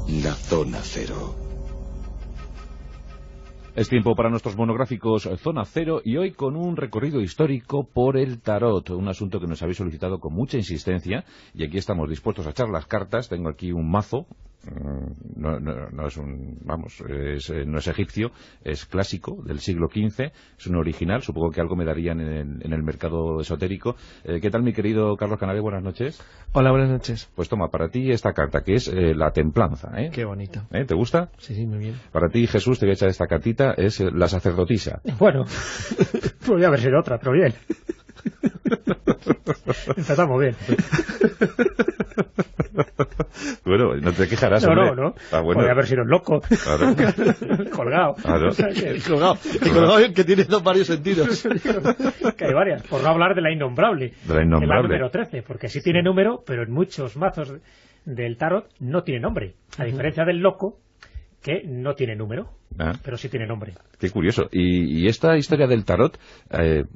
la Zona Cero. Es tiempo para nuestros monográficos Zona Cero y hoy con un recorrido histórico por el tarot, un asunto que nos habéis solicitado con mucha insistencia y aquí estamos dispuestos a echar las cartas. Tengo aquí un mazo, no es un, vamos, no es egipcio, es clásico del siglo XV, es un original, supongo que algo me darían en el mercado esotérico. ¿Qué tal, mi querido Carlos Canales? Buenas noches. Hola, buenas noches. Pues toma, para ti esta carta, que es la templanza, ¿eh? Qué bonito. ¿Te gusta? Sí, muy bien. Para ti, Jesús, te voy a echar esta cartita, es la sacerdotisa. Bueno, podría haber sido otra, pero bien. Empezamos bien. Bueno, no te quejarás, no, hombre. No. Ah, bueno. Podría haber sido el loco. Claro. Colgado. Claro. O sea, El colgado que tiene varios sentidos. Que hay varias. Por no hablar de la innombrable. De la innombrable. La número 13, porque sí tiene número, pero en muchos mazos del tarot no tiene nombre. A diferencia del loco, que no tiene número, pero sí tiene nombre. Qué curioso. Y esta historia del tarot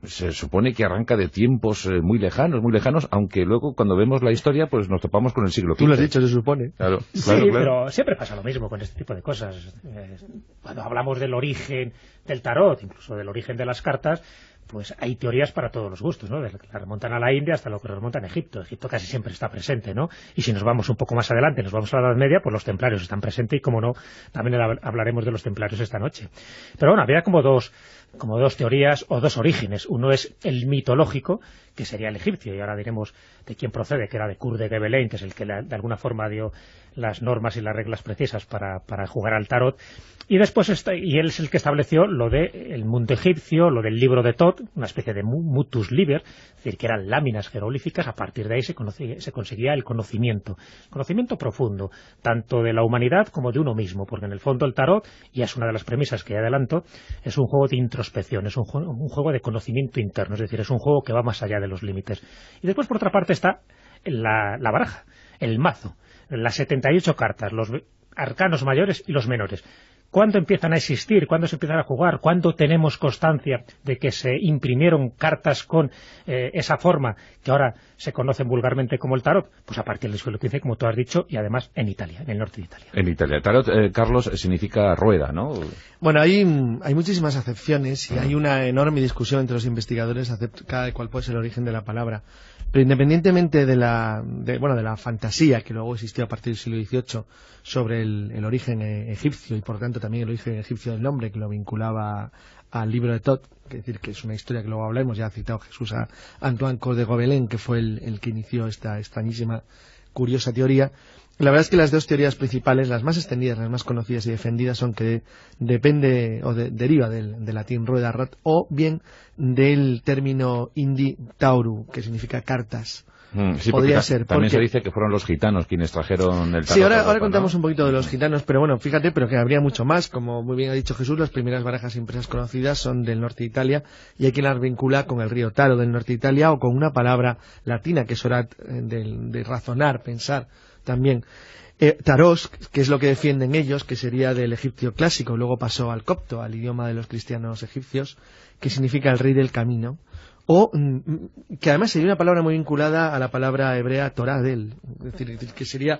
se supone que arranca de tiempos muy lejanos, aunque luego cuando vemos la historia pues nos topamos con el siglo XV. Tú lo has dicho, se supone. Claro, sí, pero siempre pasa lo mismo con este tipo de cosas. Cuando hablamos del origen del tarot, incluso del origen de las cartas, pues hay teorías para todos los gustos, ¿no? Desde que la remontan a la India hasta lo que remontan a Egipto. Egipto casi siempre está presente, ¿no? Y si nos vamos un poco más adelante, nos vamos a la Edad Media, pues los templarios están presentes y, como no, también hablaremos de los templarios esta noche. Pero bueno, había como dos teorías o dos orígenes. Uno es el mitológico, que sería el egipcio, y ahora diremos de quién procede, que era de Kurt de Gebelein, que es el que de alguna forma dio las normas y las reglas precisas para jugar al tarot, y después y él es el que estableció lo de el mundo egipcio, lo del libro de Thoth, una especie de mutus liber, es decir, que eran láminas jeroglíficas. A partir de ahí se conseguía el conocimiento profundo, tanto de la humanidad como de uno mismo, porque en el fondo el tarot, y es una de las premisas que ya adelanto, es un juego de introspección, es un juego de conocimiento interno, es decir, es un juego que va más allá de los límites. Y después, por otra parte, está la baraja, el mazo, las 78 cartas, los arcanos mayores y los menores. ¿Cuándo empiezan a existir? ¿Cuándo se empiezan a jugar? ¿Cuándo tenemos constancia de que se imprimieron cartas con esa forma que ahora se conocen vulgarmente como el tarot? Pues a partir del siglo XV, como tú has dicho, y además en Italia, en el norte de Italia. En Italia. Tarot, Carlos, significa rueda, ¿no? Bueno, hay muchísimas acepciones y hay una enorme discusión entre los investigadores acerca de cuál puede ser el origen de la palabra. Pero independientemente de la fantasía que luego existió a partir del siglo XVIII sobre el origen egipcio y por tanto también el origen egipcio del nombre, que lo vinculaba al libro de Thoth, que es decir, que es una historia que luego hablaremos, ya ha citado Jesús a Antoine Coeur de Gobelin, que fue el que inició esta extrañísima, curiosa teoría. La verdad es que las dos teorías principales, las más extendidas, las más conocidas y defendidas, son que depende o deriva del latín rueda rat, o bien del término hindi tauru, que significa cartas. Sí, podría ser. También se dice que fueron los gitanos quienes trajeron el tarot. Sí, ahora contamos un poquito de los gitanos, pero bueno, fíjate, pero que habría mucho más. Como muy bien ha dicho Jesús, las primeras barajas impresas conocidas son del norte de Italia, y hay quien las vincula con el río Taro del norte de Italia o con una palabra latina que es orat, de razonar, pensar también. Taros, que es lo que defienden ellos, que sería del egipcio clásico, luego pasó al copto, al idioma de los cristianos egipcios, que significa el rey del camino, o que además sería una palabra muy vinculada a la palabra hebrea Torah del, es decir, que sería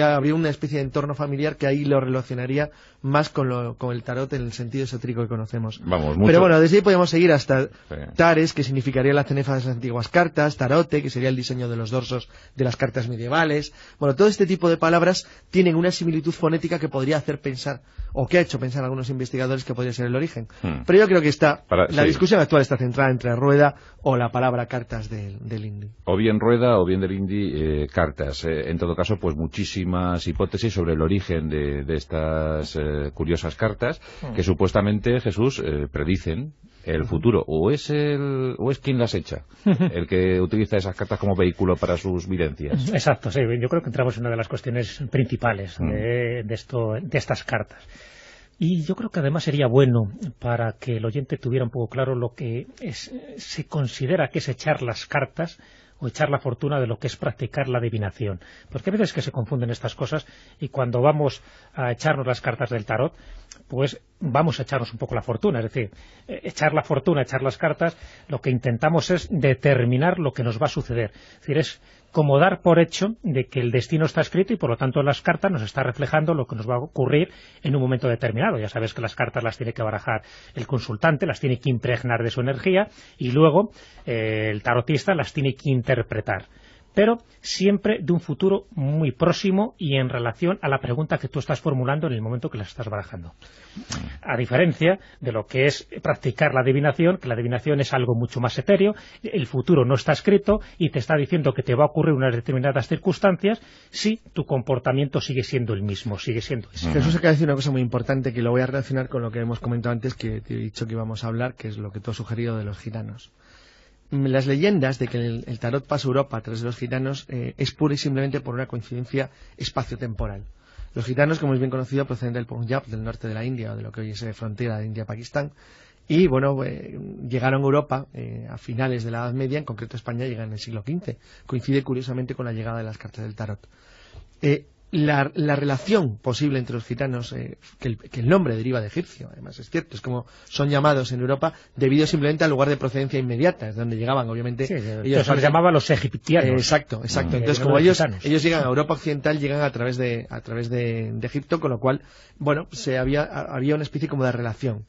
habría una especie de entorno familiar que ahí lo relacionaría más con el tarot en el sentido esotérico que conocemos. Vamos, mucho. Pero bueno, desde ahí podemos seguir hasta Tares, que significaría la cenefa de las antiguas cartas, Tarote, que sería el diseño de los dorsos de las cartas medievales. Bueno, todo este tipo de palabras tienen una similitud fonética que podría hacer pensar, o que ha hecho pensar a algunos investigadores que podría ser el origen. Pero yo creo que la discusión actual está centrada entre rueda o la palabra cartas del hindi. O bien rueda o bien del hindi cartas. En todo caso, pues muchísimas hipótesis sobre el origen de estas curiosas cartas que supuestamente, Jesús, predicen el futuro. ¿O es quien las echa? El que utiliza esas cartas como vehículo para sus videncias. Exacto, sí. Yo creo que entramos en una de las cuestiones principales de estas cartas. Y yo creo que además sería bueno para que el oyente tuviera un poco claro lo que se considera que es echar las cartas o echar la fortuna de lo que es practicar la adivinación. Porque a veces que se confunden estas cosas y cuando vamos a echarnos las cartas del tarot, pues vamos a echarnos un poco la fortuna. Es decir, echar la fortuna, echar las cartas, lo que intentamos es determinar lo que nos va a suceder. Es decir, es como dar por hecho de que el destino está escrito y por lo tanto las cartas nos está reflejando lo que nos va a ocurrir en un momento determinado. Ya sabes que las cartas las tiene que barajar el consultante, las tiene que impregnar de su energía y luego el tarotista las tiene que interpretar, pero siempre de un futuro muy próximo y en relación a la pregunta que tú estás formulando en el momento que las estás barajando. A diferencia de lo que es practicar la adivinación, que la adivinación es algo mucho más etéreo, el futuro no está escrito y te está diciendo que te va a ocurrir unas determinadas circunstancias si tu comportamiento sigue siendo el mismo, sigue siendo ese. Jesús acaba de decir una cosa muy importante que lo voy a relacionar con lo que hemos comentado antes, que te he dicho que íbamos a hablar, que es lo que tú has sugerido de los gitanos. Las leyendas de que el tarot pasa a Europa a través de los gitanos es pura y simplemente por una coincidencia espaciotemporal. Los gitanos, como es bien conocido, proceden del Punjab, del norte de la India, o de lo que hoy es frontera de India-Pakistán, y bueno, llegaron a Europa a finales de la Edad Media, en concreto España llega en el siglo XV. Coincide curiosamente con la llegada de las cartas del tarot. La relación posible entre los gitanos, que el nombre deriva de egipcio, además es cierto, es como son llamados en Europa debido simplemente al lugar de procedencia inmediata, es donde llegaban, obviamente. Sí, ellos se les llamaba los egipcianos. Exacto. Entonces, como ellos llegan a Europa occidental, llegan a través de Egipto, con lo cual, bueno, había una especie como de relación.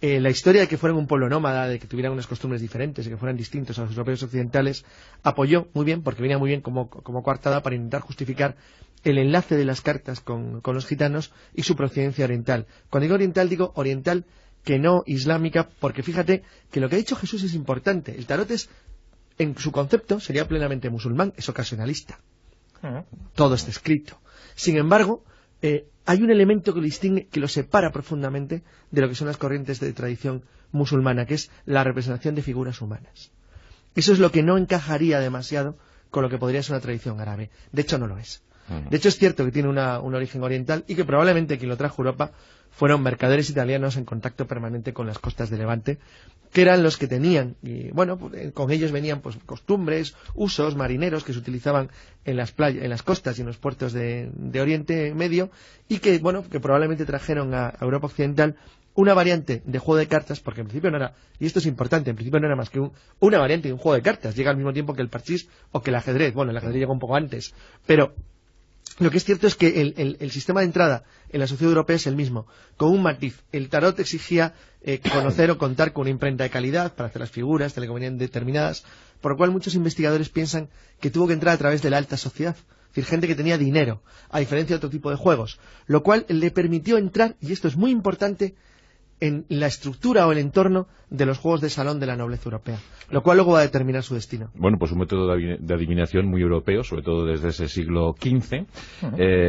La historia de que fueran un pueblo nómada, de que tuvieran unas costumbres diferentes, de que fueran distintos a los europeos occidentales, apoyó muy bien, porque venía muy bien como coartada para intentar justificar el enlace de las cartas con los gitanos y su procedencia oriental. Cuando digo oriental, que no islámica, porque fíjate que lo que ha dicho Jesús es importante. El tarot en su concepto, sería plenamente musulmán, es ocasionalista. Todo está escrito. Sin embargo, hay un elemento que lo distingue, que lo separa profundamente de lo que son las corrientes de tradición musulmana, que es la representación de figuras humanas. Eso es lo que no encajaría demasiado con lo que podría ser una tradición árabe. De hecho, no lo es. De hecho, es cierto que tiene un origen oriental y que probablemente quien lo trajo a Europa fueron mercaderes italianos en contacto permanente con las costas de Levante, que eran los que tenían, y bueno, con ellos venían pues costumbres, usos marineros que se utilizaban en las playas, en las costas y en los puertos de Oriente Medio, y que probablemente trajeron a Europa occidental una variante de juego de cartas, porque en principio no era, y esto es importante, en principio no era más que una variante de un juego de cartas, llega al mismo tiempo que el parchís o que el ajedrez. Bueno, el ajedrez llegó un poco antes, pero lo que es cierto es que el sistema de entrada en la sociedad europea es el mismo, con un matiz. El tarot exigía conocer o contar con una imprenta de calidad para hacer las figuras, que le convenían determinadas, por lo cual muchos investigadores piensan que tuvo que entrar a través de la alta sociedad, es decir, gente que tenía dinero, a diferencia de otro tipo de juegos, lo cual le permitió entrar, y esto es muy importante, en la estructura o el entorno de los juegos de salón de la nobleza europea, lo cual luego va a determinar su destino. Bueno, pues un método de adivinación muy europeo, sobre todo desde ese siglo XV,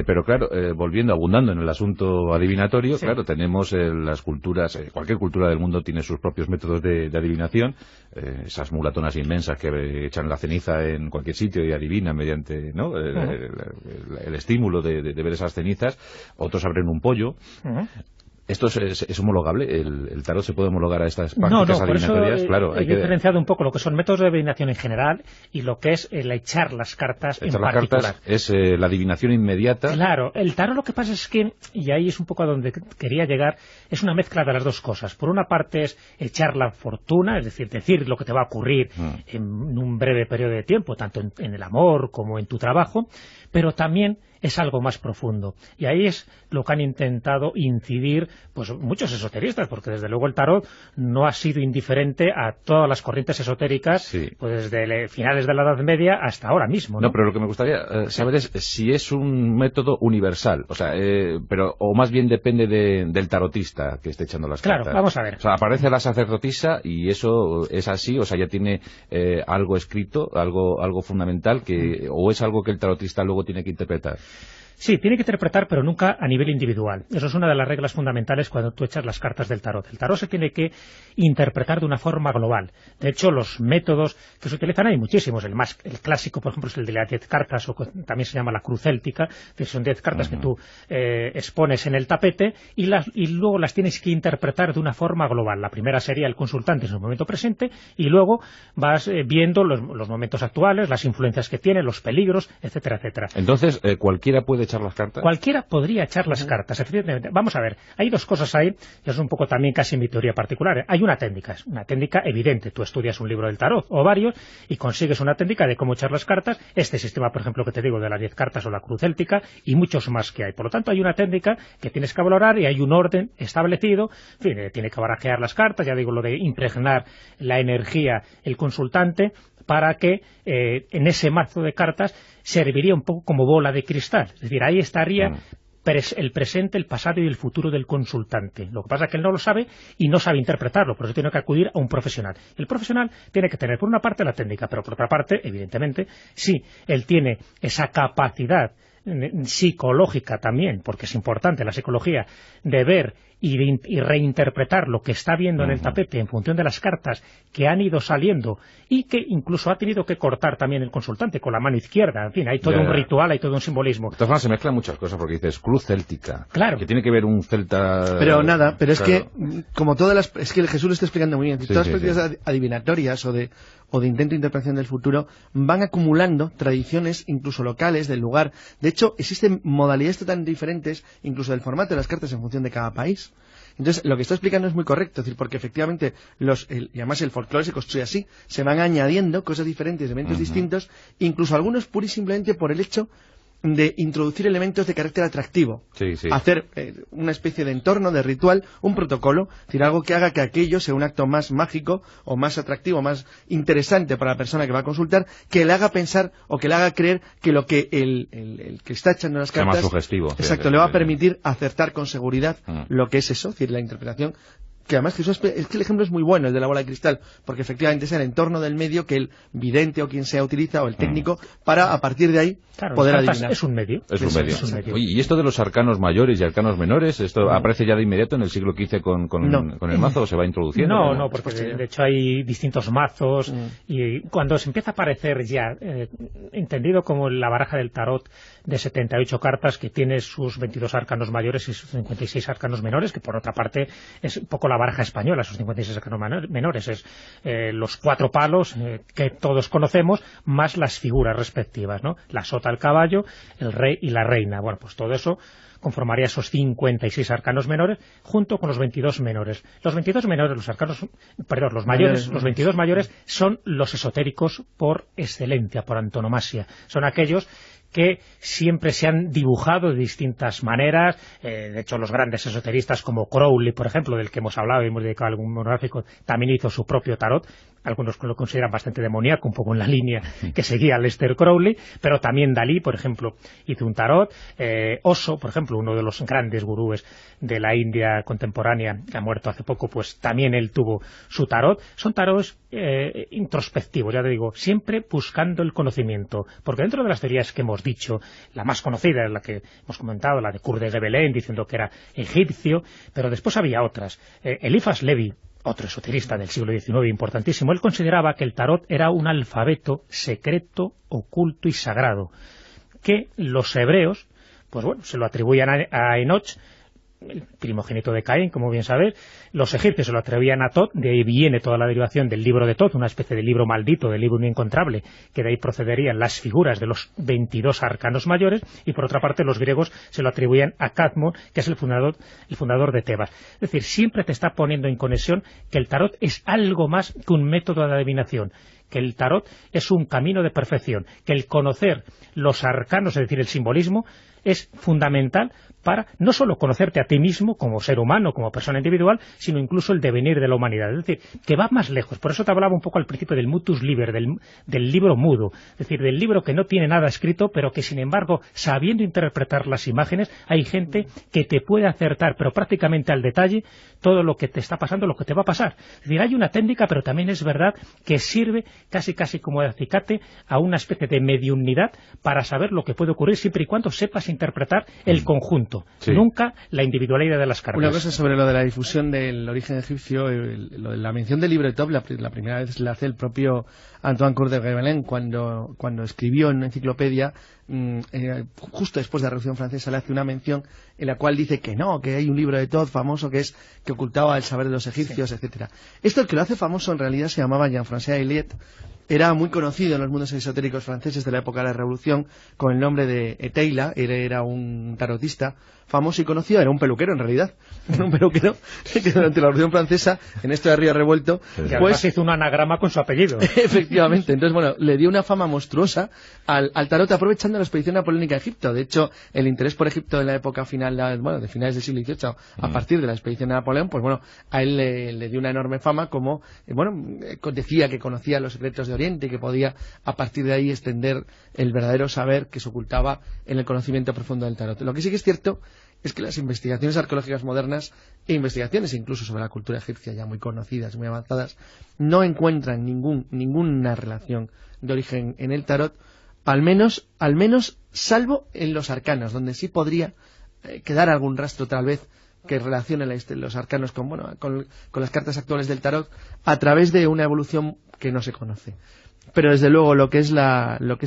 pero claro, abundando en el asunto adivinatorio, sí. Claro, tenemos las culturas, cualquier cultura del mundo tiene sus propios métodos de adivinación, esas mulatonas inmensas que echan la ceniza en cualquier sitio y adivinan mediante, ¿no?, el estímulo de ver esas cenizas. Otros abren un pollo. ¿Esto es homologable? ¿El tarot se puede homologar a estas prácticas adivinatorias? Claro, he diferenciado un poco lo que son métodos de adivinación en general y lo que es el echar las cartas en particular. Echar las cartas es la adivinación inmediata. Claro, el tarot lo que pasa es que, y ahí es un poco a donde quería llegar, es una mezcla de las dos cosas. Por una parte es echar la fortuna, es decir lo que te va a ocurrir en un breve periodo de tiempo, tanto en el amor como en tu trabajo, pero también es algo más profundo. Y ahí es lo que han intentado incidir pues muchos esoteristas, porque desde luego el tarot no ha sido indiferente a todas las corrientes esotéricas, sí, pues desde finales de la Edad Media hasta ahora mismo, ¿no? No, pero lo que me gustaría saber es si es un método universal, o sea, o más bien depende del tarotista que esté echando las cartas. Claro, vamos a ver. O sea, aparece la sacerdotisa y eso es así, o sea, ya tiene algo escrito, algo fundamental, o es algo que el tarotista luego tiene que interpretar. Sí, tiene que interpretar, pero nunca a nivel individual. Eso es una de las reglas fundamentales cuando tú echas las cartas del tarot. El tarot se tiene que interpretar de una forma global. De hecho, los métodos que se utilizan hay muchísimos. El clásico, por ejemplo, es el de las 10 cartas, o también se llama la cruz céltica, que son 10 cartas que tú expones en el tapete y luego las tienes que interpretar de una forma global. La primera sería el consultante en su momento presente y luego vas viendo los momentos actuales, las influencias que tiene, los peligros, etcétera, etcétera. Entonces, ¿cualquiera puede echar las cartas? Cualquiera podría echar las cartas, efectivamente. Vamos a ver, hay dos cosas ahí, y es un poco también casi mi teoría particular. Hay una técnica evidente. Tú estudias un libro del tarot o varios y consigues una técnica de cómo echar las cartas. Este sistema, por ejemplo, que te digo de las 10 cartas o la cruz céltica y muchos más que hay. Por lo tanto, hay una técnica que tienes que valorar y hay un orden establecido. En fin, tiene que barajear las cartas, ya digo, lo de impregnar la energía el consultante para que en ese mazo de cartas serviría un poco como bola de cristal. Es decir, ahí estaría el presente, el pasado y el futuro del consultante. Lo que pasa es que él no lo sabe y no sabe interpretarlo, por eso tiene que acudir a un profesional. El profesional tiene que tener por una parte la técnica, pero por otra parte, evidentemente, si él tiene esa capacidad psicológica también, porque es importante la psicología, de ver y reinterpretar lo que está viendo en el tapete en función de las cartas que han ido saliendo y que incluso ha tenido que cortar también el consultante con la mano izquierda. En fin, hay todo un ritual, hay todo un simbolismo. De todas formas, se mezclan muchas cosas porque dices cruz céltica. Claro. Que tiene que ver un celta... Pero nada, pero claro. Es que, como todas las... Es que Jesús lo está explicando muy bien. Todas las prácticas adivinatorias o de intento de interpretación del futuro van acumulando tradiciones, incluso locales, del lugar. De hecho, existen modalidades totalmente diferentes, incluso del formato de las cartas en función de cada país. Entonces, lo que está explicando es muy correcto, es decir, porque efectivamente, y además el folclore se construye así, se van añadiendo cosas diferentes, elementos distintos, incluso algunos pura y simplemente por el hecho de introducir elementos de carácter atractivo, hacer una especie de entorno, de ritual, un protocolo, es decir, algo que haga que aquello sea un acto más mágico o más atractivo, más interesante para la persona que va a consultar, que le haga pensar o que le haga creer que lo que el que está echando las cartas sea más sugestivo, exacto, le va a permitir acertar con seguridad lo que es eso, es decir, la interpretación. Que además Jesús, es que el ejemplo es muy bueno, el de la bola de cristal, porque efectivamente es el entorno del medio que el vidente o quien sea utiliza, o el técnico, para a partir de ahí poder adivinar. Es un medio. Es un medio. Oye, ¿y esto de los arcanos mayores y arcanos menores, esto aparece ya de inmediato en el siglo XV con el mazo o se va introduciendo? No, porque de hecho hay distintos mazos y cuando se empieza a aparecer ya, entendido como la baraja del tarot de 78 cartas que tiene sus 22 arcanos mayores y sus 56 arcanos menores, que por otra parte es un poco la baraja española, sus 56 arcanos menores, es los 4 palos que todos conocemos, más las figuras respectivas, ¿no? La sota, el caballo, el rey y la reina. Bueno, pues todo eso conformaría esos 56 arcanos menores junto con los 22 menores. Los 22 menores, los mayores, los 22 mayores son los esotéricos por excelencia, por antonomasia. Son aquellos que siempre se han dibujado de distintas maneras. De hecho, los grandes esoteristas como Crowley, por ejemplo, del que hemos hablado y hemos dedicado algún monográfico, también hizo su propio tarot. Algunos lo consideran bastante demoníaco, un poco en la línea que seguía Aleister Crowley, pero también Dalí, por ejemplo, hizo un tarot. Osho, por ejemplo, uno de los grandes gurúes de la India contemporánea, que ha muerto hace poco, pues también él tuvo su tarot. Son tarots introspectivos, ya te digo, siempre buscando el conocimiento, porque dentro de las teorías que hemos dicho, la más conocida es la que hemos comentado, la de Kurt de Gebelén, diciendo que era egipcio, pero después había otras. Eliphas Levi, otro esoterista del siglo XIX importantísimo, él consideraba que el tarot era un alfabeto secreto, oculto y sagrado, que los hebreos, pues bueno, se lo atribuían a Enoch, el primogénito de Caín, como bien sabéis. Los egipcios se lo atribuían a Tot, de ahí viene toda la derivación del libro de Tot, una especie de libro maldito, de libro inencontrable, que de ahí procederían las figuras de los 22 arcanos mayores, y por otra parte los griegos se lo atribuían a Cadmo, que es el fundador de Tebas. Es decir, siempre te está poniendo en conexión que el tarot es algo más que un método de adivinación, que el tarot es un camino de perfección, que el conocer los arcanos, es decir, el simbolismo, es fundamental para no solo conocerte a ti mismo como ser humano, como persona individual, sino incluso el devenir de la humanidad. Es decir, que va más lejos. Por eso te hablaba un poco al principio del mutus liber, del libro mudo, es decir, del libro que no tiene nada escrito, pero que sin embargo, sabiendo interpretar las imágenes, hay gente que te puede acertar, pero prácticamente al detalle, todo lo que te está pasando, lo que te va a pasar. Es decir, hay una técnica, pero también es verdad que sirve casi como de acicate a una especie de mediunidad para saber lo que puede ocurrir siempre y cuando sepas interpretar el conjunto, nunca la individualidad de las cartas. Una cosa sobre lo de la difusión del origen egipcio, lo de la mención del libro de Top, la primera vez la hace el propio Antoine Coeur de Gebelén cuando escribió en una enciclopedia, justo después de la Revolución Francesa, le hace una mención en la cual dice que no, que hay un libro de Tot famoso que ocultaba el saber de los egipcios, etcétera. Esto, el que lo hace famoso, en realidad se llamaba Jean-François Eliot, era muy conocido en los mundos esotéricos franceses de la época de la Revolución con el nombre de Eteila. Era un tarotista famoso y conocido, era un peluquero en realidad, era un peluquero que durante la Revolución Francesa, en esto de Río Revuelto, y además hizo un anagrama con su apellido. Efectivamente, entonces bueno, le dio una fama monstruosa al tarot aprovechando la expedición napoleónica a Egipto. De hecho, el interés por Egipto en la época final, de finales del siglo XVIII, a partir de la expedición de Napoleón, pues bueno, a él le dio una enorme fama como, decía que conocía los secretos de Oriente y que podía a partir de ahí extender el verdadero saber que se ocultaba en el conocimiento profundo del tarot. Lo que sí que es cierto es que las investigaciones arqueológicas modernas e investigaciones incluso sobre la cultura egipcia ya muy conocidas, muy avanzadas, no encuentran ninguna relación de origen en el tarot, al menos salvo en los arcanos, donde sí podría quedar algún rastro tal vez que relacione los arcanos con las cartas actuales del tarot a través de una evolución que no se conoce. Pero desde luego lo que es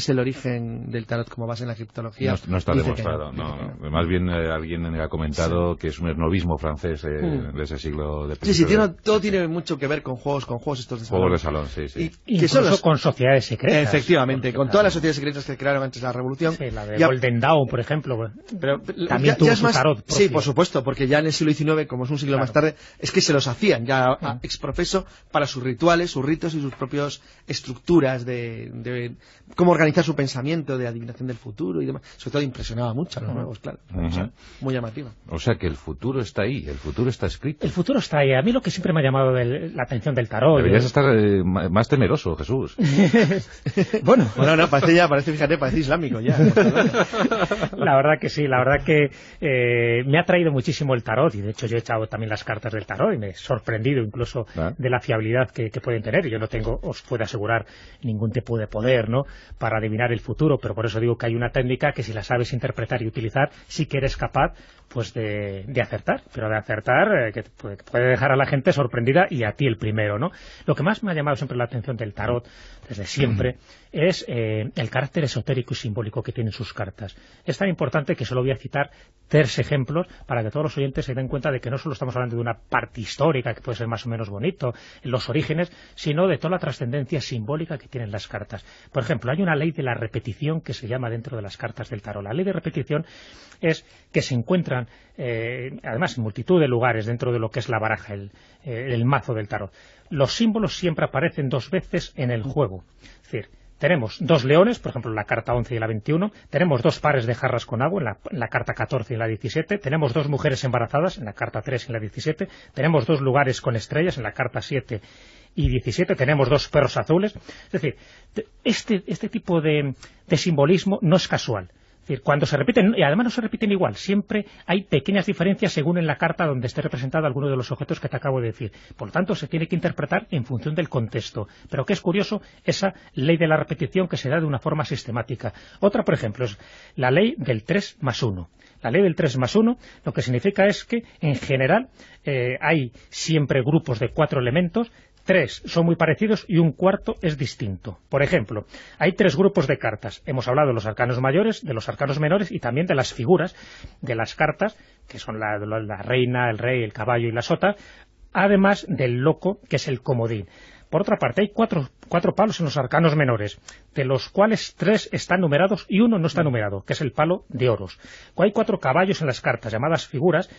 el origen del tarot como base en la egiptología no está demostrado. No. Más bien alguien ha comentado que es un esnovismo francés de ese siglo de sí, todo tiene mucho que ver con juegos estos de salón. Juegos de salón, sí. Y que son con sociedades secretas. Efectivamente, con todas las sociedades secretas que crearon antes de la Revolución. Sí, la de Golden Dawn, por ejemplo. Pero también tuvo su tarot propio. Sí, por supuesto, porque ya en el siglo XIX, como es un siglo más tarde, es que se los hacían ya exprofeso para sus rituales, sus ritos y sus propias estructuras de cómo organizar su pensamiento, de adivinación del futuro y demás. Sobre todo impresionaba mucho a los nuevos, claro. O sea, muy llamativa. O sea que el futuro está ahí, el futuro está escrito. El futuro está ahí. A mí lo que siempre me ha llamado la atención del tarot... Deberías estar más temeroso, Jesús. Bueno, parece islámico ya. La verdad que sí, la verdad que me ha traído muchísimo el tarot, y de hecho yo he echado también las cartas del tarot y me he sorprendido incluso de la fiabilidad que pueden tener. Yo no tengo, os puedo asegurar, ningún tipo de poder, ¿no?, para adivinar el futuro, pero por eso digo que hay una técnica que si la sabes interpretar y utilizar, sí que eres capaz pues de acertar, pero de acertar que puede dejar a la gente sorprendida y a ti el primero, ¿no? Lo que más me ha llamado siempre la atención del tarot, desde siempre, es el carácter esotérico y simbólico que tienen sus cartas. Es tan importante que solo voy a citar 3 ejemplos para que todos los oyentes se den cuenta de que no solo estamos hablando de una parte histórica que puede ser más o menos bonito, en los orígenes, sino de toda la trascendencia simbólica que tienen las cartas. Por ejemplo, hay una ley de la repetición que se llama dentro de las cartas del tarot. La ley de repetición es que se encuentran, además, en multitud de lugares dentro de lo que es la baraja, el mazo del tarot. Los símbolos siempre aparecen 2 veces en el juego. Es decir, tenemos 2 leones, por ejemplo, en la carta 11 y la 21, tenemos 2 pares de jarras con agua en la carta 14 y la 17, tenemos 2 mujeres embarazadas en la carta 3 y la 17, tenemos 2 lugares con estrellas en la carta 7 y 17, tenemos 2 perros azules. Es decir, este tipo de simbolismo no es casual. Es decir, cuando se repiten, y además no se repiten igual, siempre hay pequeñas diferencias según en la carta donde esté representado alguno de los objetos que te acabo de decir. Por lo tanto, se tiene que interpretar en función del contexto. Pero que es curioso esa ley de la repetición que se da de una forma sistemática. Otra, por ejemplo, es la ley del 3+1. La ley del 3+1 lo que significa es que, en general, hay siempre grupos de 4 elementos. 3 son muy parecidos y un cuarto es distinto. Por ejemplo, hay 3 grupos de cartas. Hemos hablado de los arcanos mayores, de los arcanos menores y también de las figuras de las cartas, que son la reina, el rey, el caballo y la sota, además del loco, que es el comodín. Por otra parte, hay 4 palos en los arcanos menores, de los cuales 3 están numerados y 1 no está numerado, que es el palo de oros. Hay 4 caballos en las cartas, llamadas figuras,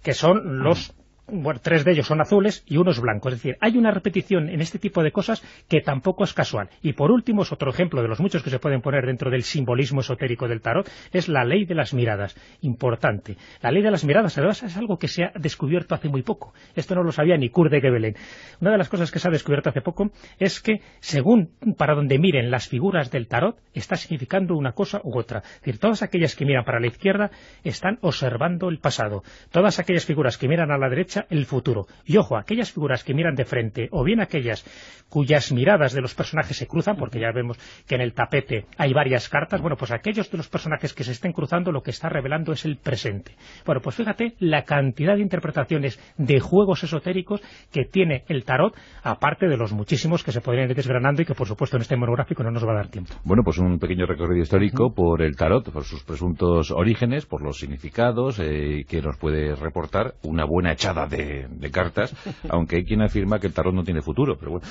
que son los... Bueno, 3 de ellos son azules y 1 es blanco. Es decir, hay una repetición en este tipo de cosas que tampoco es casual. Y por último, es otro ejemplo de los muchos que se pueden poner dentro del simbolismo esotérico del tarot, es la ley de las miradas. Importante. La ley de las miradas, además, es algo que se ha descubierto hace muy poco. Esto no lo sabía ni Kurt de Gebelen. Una de las cosas que se ha descubierto hace poco es que, según para donde miren las figuras del tarot, está significando una cosa u otra. Es decir, todas aquellas que miran para la izquierda están observando el pasado. Todas aquellas figuras que miran a la derecha, el futuro. Y ojo, aquellas figuras que miran de frente, o bien aquellas cuyas miradas de los personajes se cruzan, porque ya vemos que en el tapete hay varias cartas, bueno, pues aquellos de los personajes que se estén cruzando lo que está revelando es el presente. Bueno, pues fíjate la cantidad de interpretaciones de juegos esotéricos que tiene el tarot, aparte de los muchísimos que se podrían ir desgranando y que, por supuesto, en este monográfico no nos va a dar tiempo. Bueno, pues un pequeño recorrido histórico por el tarot, por sus presuntos orígenes, por los significados que nos puede reportar una buena echada de cartas, aunque hay quien afirma que el tarot no tiene futuro, pero bueno.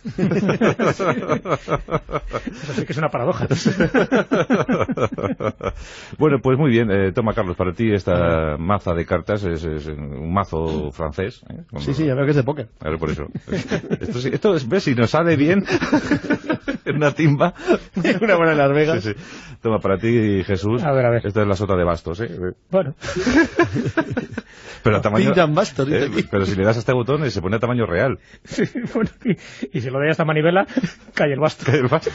Eso sí que es una paradoja. Bueno, pues muy bien. Toma, Carlos, para ti esta maza de cartas es un mazo francés. Sí, ya veo que es de póker. A ver, por eso. Esto ves, si nos sale bien en una timba. Una buena en Las Vegas. Sí. Toma, para ti, Jesús. A ver. Esta es la sota de bastos, ¿eh? Bueno. Pero a tamaño... Pintan bastos, dice aquí. Pero si le das a este botón se pone a tamaño real. Sí, bueno, y si lo de esta manivela, cae el basto. Cae el basto.